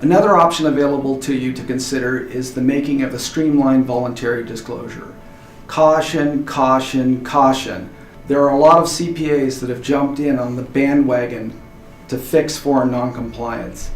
Another option available to you to consider is the making of a streamlined voluntary disclosure. Caution, caution, caution. There are a lot of CPAs that have jumped in on the bandwagon to fix foreign noncompliance.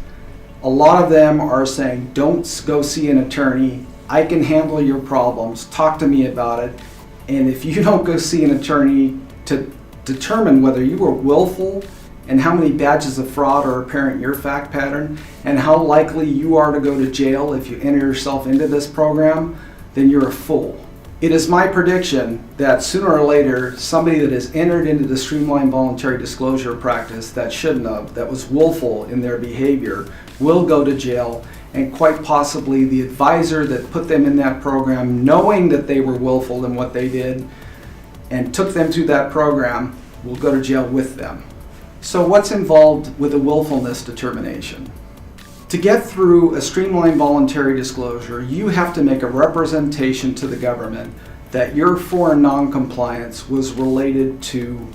A lot of them are saying, don't go see an attorney. I can handle your problems. Talk to me about it. And if you don't go see an attorney to determine whether you were willful and how many badges of fraud are apparent in your fact pattern and how likely you are to go to jail if you enter yourself into this program, then you're a fool. It is my prediction that sooner or later, somebody that has entered into the streamlined voluntary disclosure practice that shouldn't have, that was willful in their behavior, will go to jail, and quite possibly the advisor that put them in that program, knowing that they were willful in what they did and took them through that program, will go to jail with them. So what's involved with a willfulness determination? To get through a streamlined voluntary disclosure, you have to make a representation to the government that your foreign noncompliance was related to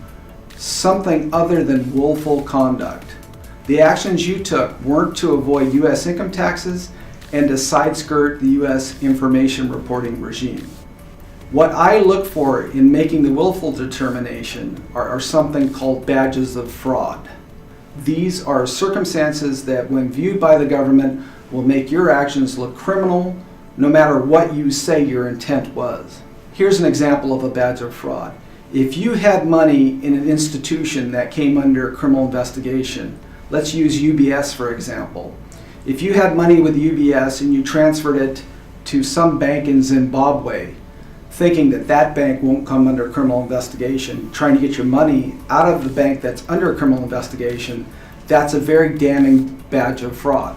something other than willful conduct. The actions you took weren't to avoid U.S. income taxes and to sideskirt the U.S. information reporting regime. What I look for in making the willful determination are something called badges of fraud. These are circumstances that, when viewed by the government, will make your actions look criminal, no matter what you say your intent was. Here's an example of a badge of fraud. If you had money in an institution that came under criminal investigation, let's use UBS for example. If you had money with UBS and you transferred it to some bank in Zimbabwe, thinking that that bank won't come under criminal investigation, trying to get your money out of the bank that's under criminal investigation, that's a very damning badge of fraud.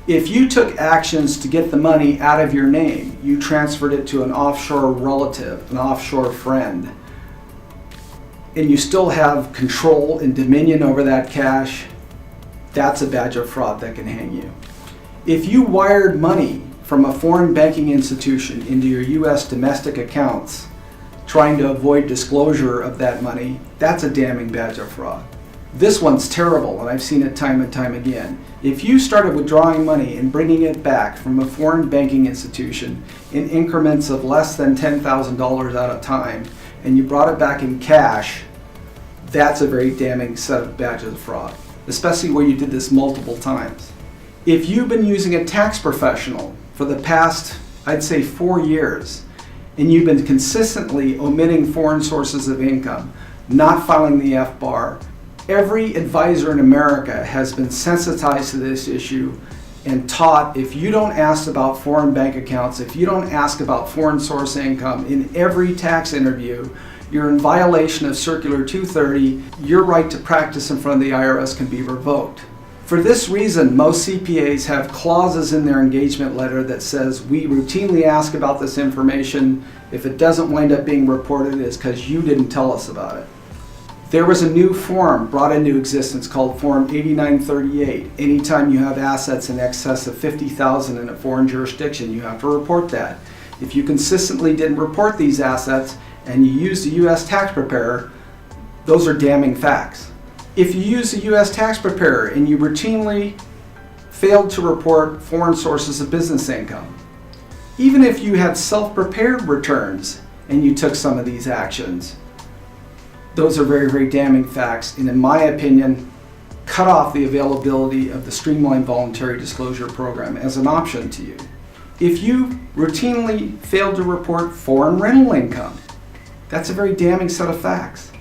If you took actions to get the money out of your name, you transferred it to an offshore relative, an offshore friend, and you still have control and dominion over that cash, that's a badge of fraud that can hang you. If you wired money from a foreign banking institution into your U.S. domestic accounts, trying to avoid disclosure of that money, that's a damning badge of fraud. This one's terrible, and I've seen it time and time again. If you started withdrawing money and bringing it back from a foreign banking institution in increments of less than $10,000 at a time, and you brought it back in cash, that's a very damning set of badges of fraud, especially where you did this multiple times. If you've been using a tax professional for the past, I'd say 4 years, and you've been consistently omitting foreign sources of income, not filing the F-bar, every advisor in America has been sensitized to this issue and taught, if you don't ask about foreign bank accounts, if you don't ask about foreign source income in every tax interview, you're in violation of Circular 230, your right to practice in front of the IRS can be revoked. For this reason, most CPAs have clauses in their engagement letter that says, we routinely ask about this information. If it doesn't wind up being reported, it's because you didn't tell us about it. There was a new form brought into existence called Form 8938. Anytime you have assets in excess of $50,000 in a foreign jurisdiction, you have to report that. If you consistently didn't report these assets and you used a U.S. tax preparer, those are damning facts. If you use a U.S. tax preparer and you routinely failed to report foreign sources of business income, even if you had self-prepared returns and you took some of these actions, those are very, very damning facts, and in my opinion, cut off the availability of the Streamlined Voluntary Disclosure Program as an option to you. If you routinely failed to report foreign rental income, that's a very damning set of facts.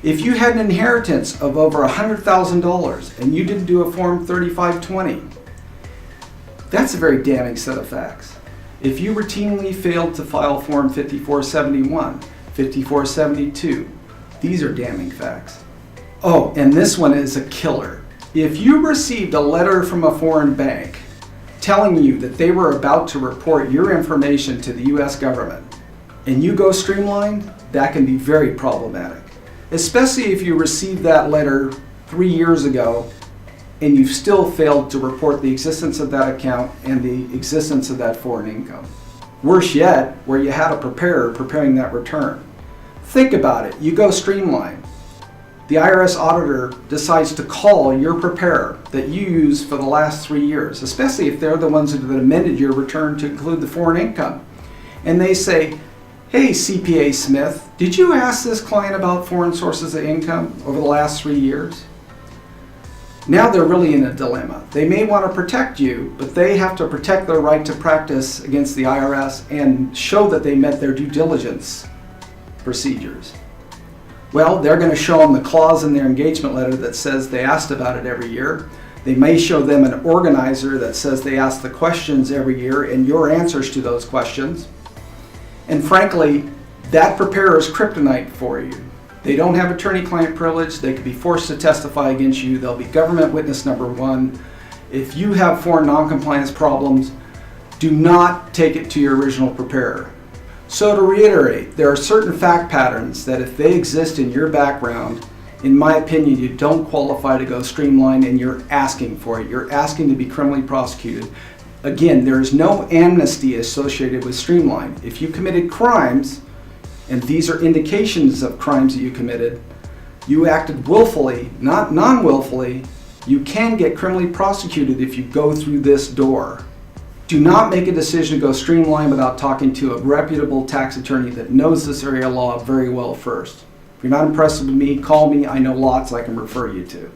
If you had an inheritance of over $100,000 and you didn't do a Form 3520, that's a very damning set of facts. If you routinely failed to file Form 5471, 5472, these are damning facts. Oh, and this one is a killer. If you received a letter from a foreign bank telling you that they were about to report your information to the U.S. government, and you go streamlined, that can be very problematic. Especially if you received that letter 3 years ago and you've still failed to report the existence of that account and the existence of that foreign income. Worse yet, where you had a preparer preparing that return. Think about it. You go streamline. the IRS auditor decides to call your preparer that you use for the last 3 years, especially if they're the ones that have amended your return to include the foreign income. And they say, hey, CPA Smith, did you ask this client about foreign sources of income over the last 3 years? Now they're really in a dilemma. They may want to protect you, but they have to protect their right to practice against the IRS and show that they met their due diligence procedures. Well, they're going to show them the clause in their engagement letter that says they asked about it every year. They may show them an organizer that says they asked the questions every year and your answers to those questions. And frankly, that preparer is kryptonite for you. They don't have attorney-client privilege. They could be forced to testify against you. They'll be government witness number one. If you have foreign non-compliance problems, do not take it to your original preparer. So to reiterate, there are certain fact patterns that if they exist in your background, in my opinion, you don't qualify to go Streamlined and you're asking for it. You're asking to be criminally prosecuted. Again, there is no amnesty associated with Streamlined. If you committed crimes, and these are indications of crimes that you committed, you acted willfully, not non-willfully, you can get criminally prosecuted if you go through this door. Do not make a decision to go Streamlined without talking to a reputable tax attorney that knows this area of law very well first. If you're not impressed with me, call me. I know lots I can refer you to.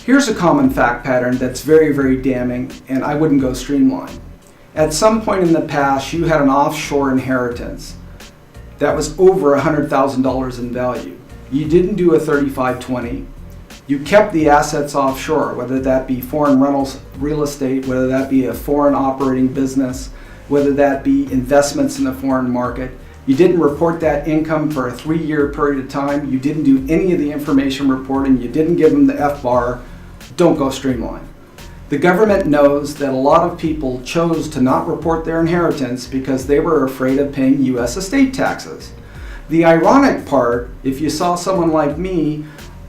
Here's a common fact pattern that's very, very damning, and I wouldn't go Streamlined. At some point in the past, you had an offshore inheritance that was over $100,000 in value. You didn't do a 3520. You kept the assets offshore, whether that be foreign rentals, real estate, whether that be a foreign operating business, whether that be investments in the foreign market. You didn't report that income for a 3-year period of time. You didn't do any of the information reporting. You didn't give them the FBAR. Don't go Streamlined. The government knows that a lot of people chose to not report their inheritance because they were afraid of paying U.S. estate taxes. The ironic part, if you saw someone like me,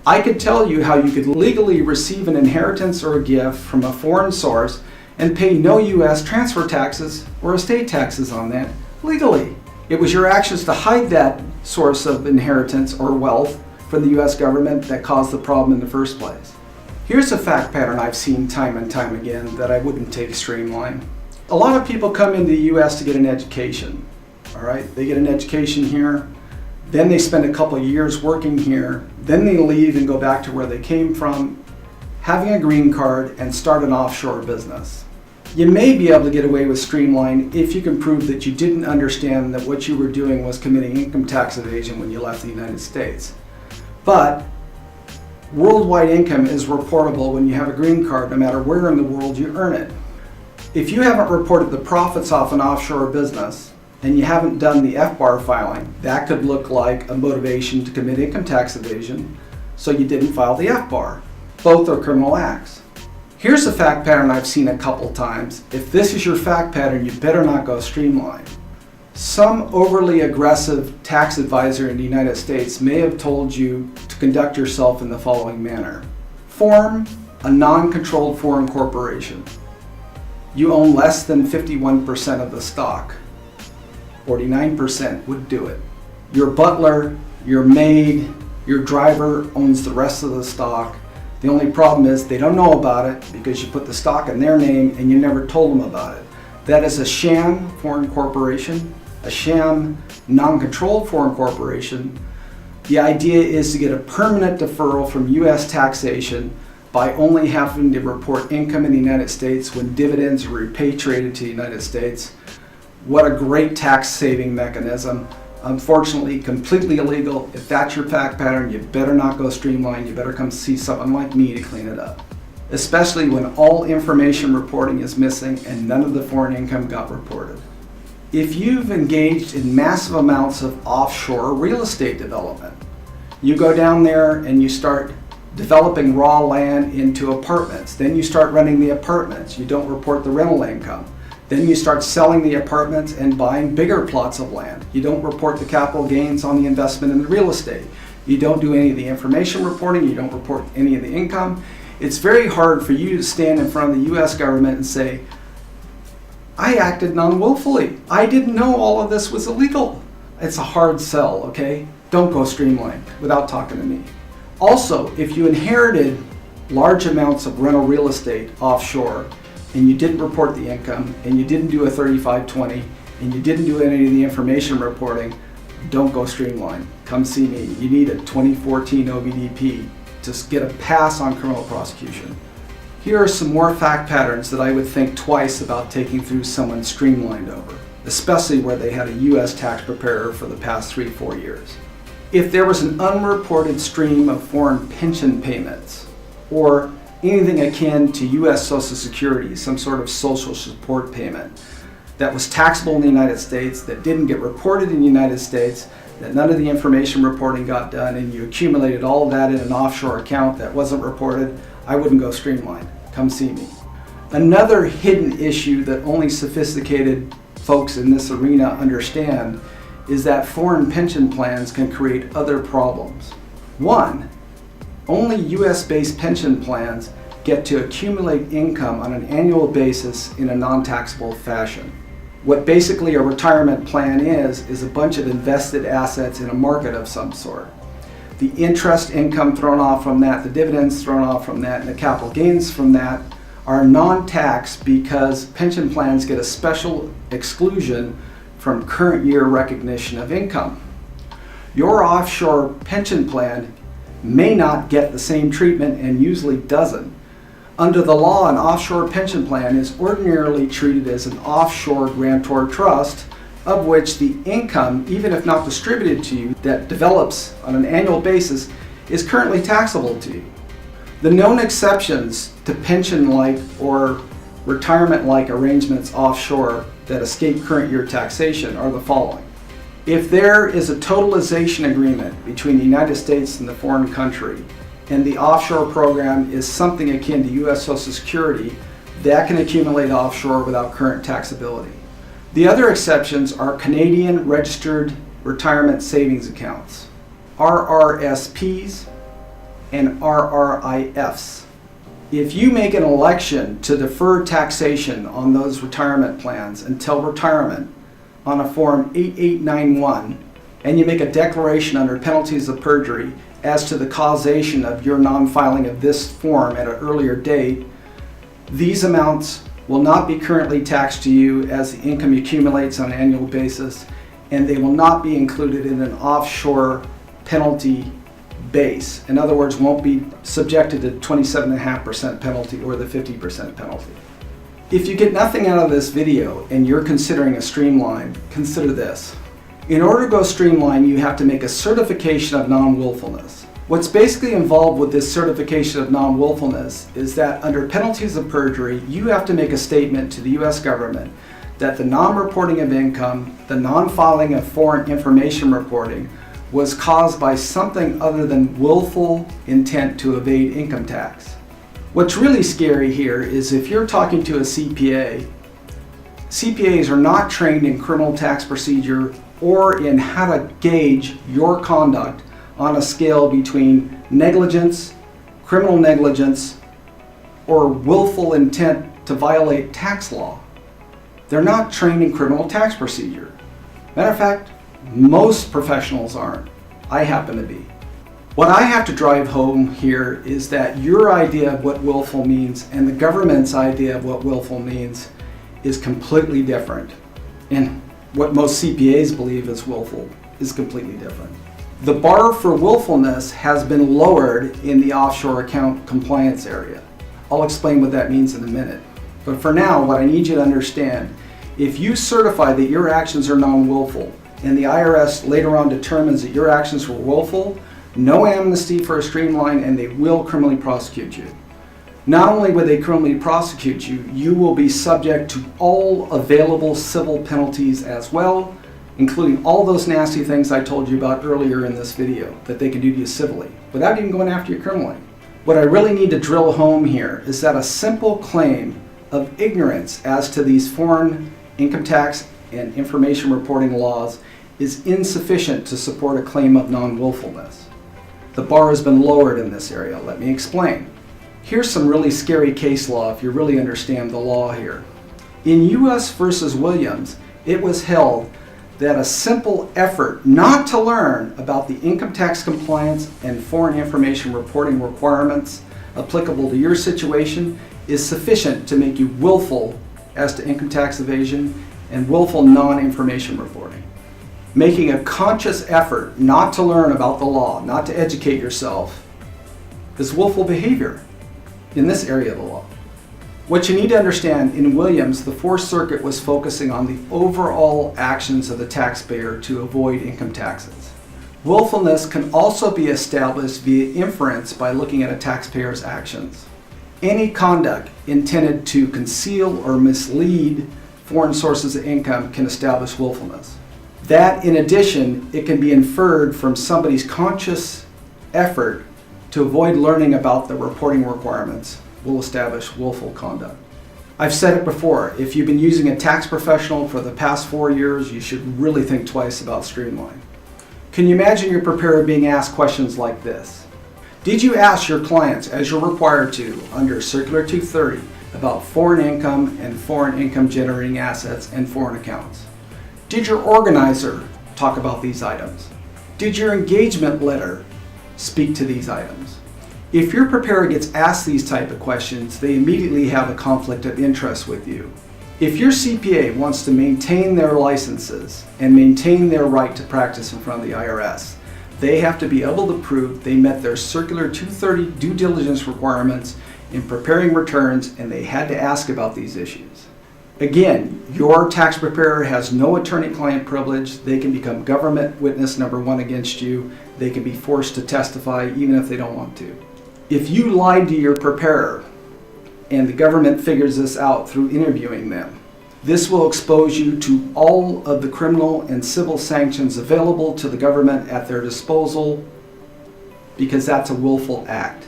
I could tell you how you could legally receive an inheritance or a gift from a foreign source and pay no U.S. transfer taxes or estate taxes on that legally. It was your actions to hide that source of inheritance or wealth from the U.S. government that caused the problem in the first place. Here's a fact pattern I've seen time and time again that I wouldn't take Streamlined. A lot of people come into the U.S. to get an education. All right, they get an education here, then they spend a couple of years working here, then they leave and go back to where they came from, having a green card, and start an offshore business. You may be able to get away with Streamlined if you can prove that you didn't understand that what you were doing was committing income tax evasion when you left the United States. But worldwide income is reportable when you have a green card, no matter where in the world you earn it. If you haven't reported the profits off an offshore business and you haven't done the FBAR filing, that could look like a motivation to commit income tax evasion, so you didn't file the FBAR. Both are criminal acts. Here's a fact pattern I've seen a couple times. If this is your fact pattern, you better not go Streamlined. Some overly aggressive tax advisor in the United States may have told you to conduct yourself in the following manner. Form a non-controlled foreign corporation. You own less than 51% of the stock. 49% would do it. Your butler, your maid, your driver owns the rest of the stock. The only problem is they don't know about it because you put the stock in their name and you never told them about it. That is a sham foreign corporation, a sham non-controlled foreign corporation. The idea is to get a permanent deferral from U.S. taxation by only having to report income in the United States when dividends are repatriated to the United States. What a great tax saving mechanism. Unfortunately, completely illegal. If that's your fact pattern, you better not go Streamlined. You better come see someone like me to clean it up. Especially when all information reporting is missing and none of the foreign income got reported. If you've engaged in massive amounts of offshore real estate development, you go down there and you start developing raw land into apartments. Then you start renting the apartments. You don't report the rental income. Then you start selling the apartments and buying bigger plots of land. You don't report the capital gains on the investment in the real estate. You don't do any of the information reporting. You don't report any of the income. It's very hard for you to stand in front of the U.S. government and say, I acted non-willfully. I didn't know all of this was illegal. It's a hard sell, okay? Don't go Streamlined without talking to me. Also, if you inherited large amounts of rental real estate offshore and you didn't report the income and you didn't do a 3520 and you didn't do any of the information reporting, don't go Streamlined. Come see me. You need a 2014 OBDP to get a pass on criminal prosecution. Here are some more fact patterns that I would think twice about taking through someone Streamlined over, especially where they had a U.S. tax preparer for the past 3-4 years. If there was an unreported stream of foreign pension payments or anything akin to U.S. Social Security, some sort of social support payment that was taxable in the United States, that didn't get reported in the United States, that none of the information reporting got done, and you accumulated all of that in an offshore account that wasn't reported, I wouldn't go Streamlined. Come see me. Another hidden issue that only sophisticated folks in this arena understand is that foreign pension plans can create other problems. One, only US-based pension plans get to accumulate income on an annual basis in a non-taxable fashion. What basically a retirement plan is a bunch of invested assets in a market of some sort. The interest income thrown off from that, the dividends thrown off from that, and the capital gains from that are non-taxed because pension plans get a special exclusion from current year recognition of income. Your offshore pension plan may not get the same treatment and usually doesn't. Under the law, an offshore pension plan is ordinarily treated as an offshore grantor trust, of which the income, even if not distributed to you, that develops on an annual basis is currently taxable to you. The known exceptions to pension-like or retirement-like arrangements offshore that escape current year taxation are the following. If there is a totalization agreement between the United States and the foreign country, and the offshore program is something akin to U.S. Social Security, that can accumulate offshore without current taxability. The other exceptions are Canadian Registered Retirement Savings Accounts, RRSPs, and RRIFs. If you make an election to defer taxation on those retirement plans until retirement on a Form 8891, and you make a declaration under penalties of perjury as to the causation of your non-filing of this form at an earlier date, these amounts will not be currently taxed to you as the income accumulates on an annual basis, and they will not be included in an offshore penalty base. In other words, won't be subjected to 27.5% penalty or the 50% penalty. If you get nothing out of this video and you're considering a Streamlined, consider this. In order to go Streamlined, you have to make a certification of non-willfulness. What's basically involved with this certification of non-willfulness is that under penalties of perjury, you have to make a statement to the U.S. government that the non-reporting of income, the non-filing of foreign information reporting, was caused by something other than willful intent to evade income tax. What's really scary here is if you're talking to a CPA, CPAs are not trained in criminal tax procedure or in how to gauge your conduct on a scale between negligence, criminal negligence, or willful intent to violate tax law. They're not trained in criminal tax procedure. Matter of fact, most professionals aren't. I happen to be. What I have to drive home here is that your idea of what willful means and the government's idea of what willful means is completely different. And what most CPAs believe is willful is completely different. The bar for willfulness has been lowered in the offshore account compliance area. I'll explain what that means in a minute. But for now, what I need you to understand, if you certify that your actions are non-willful and the IRS later on determines that your actions were willful, no amnesty for a Streamlined, and they will criminally prosecute you. Not only will they criminally prosecute you, you will be subject to all available civil penalties as well, including all those nasty things I told you about earlier in this video that they can do to you civilly, without even going after you criminally. What I really need to drill home here is that a simple claim of ignorance as to these foreign income tax and information reporting laws is insufficient to support a claim of non-willfulness. The bar has been lowered in this area. Let me explain. Here's some really scary case law if you really understand the law here. In U.S. versus Williams, it was held that a simple effort not to learn about the income tax compliance and foreign information reporting requirements applicable to your situation is sufficient to make you willful as to income tax evasion and willful non-information reporting. Making a conscious effort not to learn about the law, not to educate yourself, is willful behavior in this area of the law. What you need to understand, in Williams, the Fourth Circuit was focusing on the overall actions of the taxpayer to avoid income taxes. Willfulness can also be established via inference by looking at a taxpayer's actions. Any conduct intended to conceal or mislead foreign sources of income can establish willfulness. That, in addition, it can be inferred from somebody's conscious effort to avoid learning about the reporting requirements will establish willful conduct. I've said it before, if you've been using a tax professional for the past 4 years, you should really think twice about Streamlined. Can you imagine your preparer being asked questions like this? Did you ask your clients, as you're required to, under Circular 230, about foreign income and foreign income generating assets and foreign accounts? Did your organizer talk about these items? Did your engagement letter speak to these items? If your preparer gets asked these type of questions, they immediately have a conflict of interest with you. If your CPA wants to maintain their licenses and maintain their right to practice in front of the IRS, they have to be able to prove they met their Circular 230 due diligence requirements in preparing returns, and they had to ask about these issues. Again, your tax preparer has no attorney-client privilege. They can become government witness number one against you. They can be forced to testify even if they don't want to. If you lied to your preparer and the government figures this out through interviewing them, this will expose you to all of the criminal and civil sanctions available to the government at their disposal, because that's a willful act.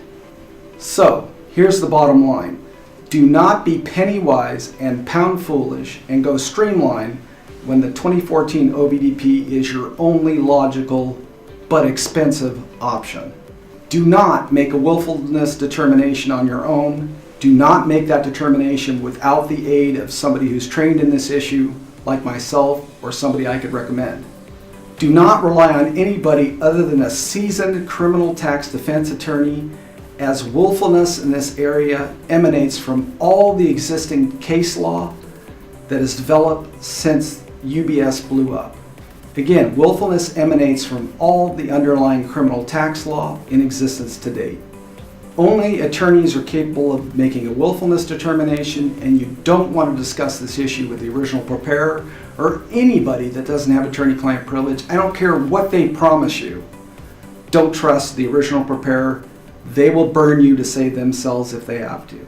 So, here's the bottom line. Do not be penny wise and pound foolish and go streamline when the 2014 OBDP is your only logical but expensive option. Do not make a willfulness determination on your own. Do not make that determination without the aid of somebody who's trained in this issue, like myself or somebody I could recommend. Do not rely on anybody other than a seasoned criminal tax defense attorney, as willfulness in this area emanates from all the existing case law that has developed since UBS blew up. Again, willfulness emanates from all the underlying criminal tax law in existence to date. Only attorneys are capable of making a willfulness determination, and you don't want to discuss this issue with the original preparer or anybody that doesn't have attorney-client privilege. I don't care what they promise you. Don't trust the original preparer. They will burn you to save themselves if they have to.